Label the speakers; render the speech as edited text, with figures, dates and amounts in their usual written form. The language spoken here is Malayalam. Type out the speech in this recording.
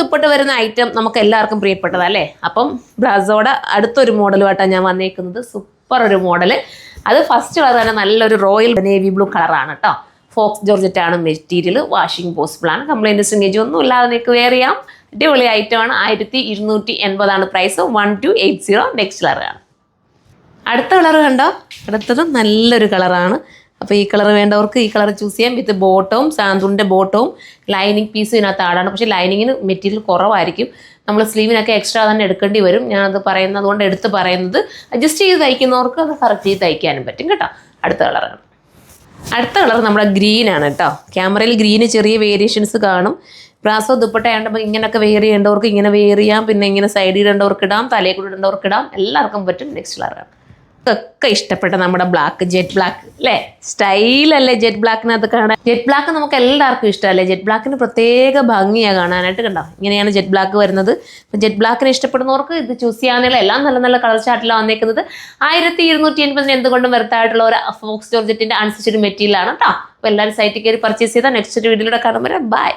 Speaker 1: ദുപ്പട്ട വരുന്ന ഐറ്റം നമുക്ക് എല്ലാവർക്കും പ്രിയപ്പെട്ടതാ അല്ലേ? അപ്പം ബ്രാസോയുടെ അടുത്തൊരു മോഡലുമായിട്ടാണ് ഞാൻ വന്നേക്കുന്നത്. സൂപ്പർ ഒരു മോഡല്. അത് ഫസ്റ്റ് കളർ തന്നെ നല്ലൊരു റോയൽ നേവി ബ്ലൂ കളറാണ് കേട്ടോ. ഫോക്സ് ജോർജറ്റ് ആണ് മെറ്റീരിയൽ. വാഷിംഗ് പോസിബിൾ ആണ്. കംപ്ലൈൻറ്റ് സിംഗേജ് ഒന്നും ഇല്ലാതെ നിങ്ങൾക്ക് വെയർ ചെയ്യാം. അടിപൊളി ഐറ്റമാണ്. 1280 പ്രൈസ്. 1280. നെക്സ്റ്റ് കളറാണ്. അടുത്ത കളർ കണ്ടോ? അടുത്തത് നല്ലൊരു കളറാണ്. അപ്പോൾ ഈ കളർ വേണ്ടവർക്ക് ഈ കളർ ചൂസ് ചെയ്യാം. വിത്ത് ബോട്ടവും സാന്തുണിൻ്റെ ബോട്ടവും ലൈനിങ് പീസും ഇതിനകത്ത് ആടാണ്. പക്ഷേ ലൈനിങ്ങിന് മെറ്റീരിയൽ കുറവായിരിക്കും. നമ്മൾ സ്ലീവിനൊക്കെ എക്സ്ട്രാ തന്നെ എടുക്കേണ്ടി വരും. ഞാനത് പറയുന്നത് കൊണ്ട് എടുത്ത് പറയുന്നത്. അഡ്ജസ്റ്റ് ചെയ്ത് തയ്ക്കുന്നവർക്ക് അത് കറക്റ്റ് ചെയ്ത് തയ്ക്കാനും പറ്റും കേട്ടോ. അടുത്ത കളറാണ്. അടുത്ത കളർ നമ്മുടെ ഗ്രീനാണ് കേട്ടോ. ക്യാമറയിൽ ഗ്രീന് ചെറിയ വേരിയേഷൻസ് കാണും. ബ്രാസോ ദുപ്പട്ട ആയതുകൊണ്ട് ഇങ്ങനെയൊക്കെ വെയർ ചെയ്യേണ്ടവർക്ക് ഇങ്ങനെ വെയർ ചെയ്യാം. പിന്നെ ഇങ്ങനെ സൈഡിൽ ഇടേണ്ടവർക്ക് ഇടാം. തലയിൽ കൂടെ ഇടേണ്ടവർക്ക് ഇടാം. എല്ലാവർക്കും പറ്റും. നെക്സ്റ്റ് കളറാണ്. ഒക്കെ ഇഷ്ടപ്പെട്ട നമ്മുടെ ബ്ലാക്ക്, ജെറ്റ് ബ്ലാക്ക് അല്ലേ? സ്റ്റൈലല്ലേ ജെറ്റ് ബ്ലാക്കിനകത്ത് കാണാൻ? ജെറ്റ് ബ്ലാക്ക് നമുക്ക് എല്ലാവർക്കും ഇഷ്ടമല്ലേ? ജെറ്റ് ബ്ലാക്കിന് പ്രത്യേക ഭംഗിയാണ് കാണാനായിട്ട്. കണ്ടോ, ഇങ്ങനെയാണ് ജെറ്റ് ബ്ലാക്ക് വരുന്നത്. അപ്പം ജെറ്റ് ബ്ലാക്കിന് ഇഷ്ടപ്പെടുന്നവർക്ക് ഇത് ചൂസ് ചെയ്യാനുള്ള എല്ലാം നല്ല നല്ല കളർ ചാർട്ടിലാണ് വന്നേക്കുന്നത്. 1280 എന്തുകൊണ്ടും വെറുതായിട്ടുള്ള ഒരു ഫോക്സ് ജോർജറ്റിന്റെ അൺസ്റ്റിച്ച്ഡ് മെറ്റീരിയലാണ് കേട്ടോ. അപ്പോൾ എല്ലാവരും സൈറ്റിൽ കയറി പർച്ചേസ് ചെയ്താൽ നെക്സ്റ്റ് വീഡിയോയിലൂടെ കാണുമ്പോൾ ബൈ.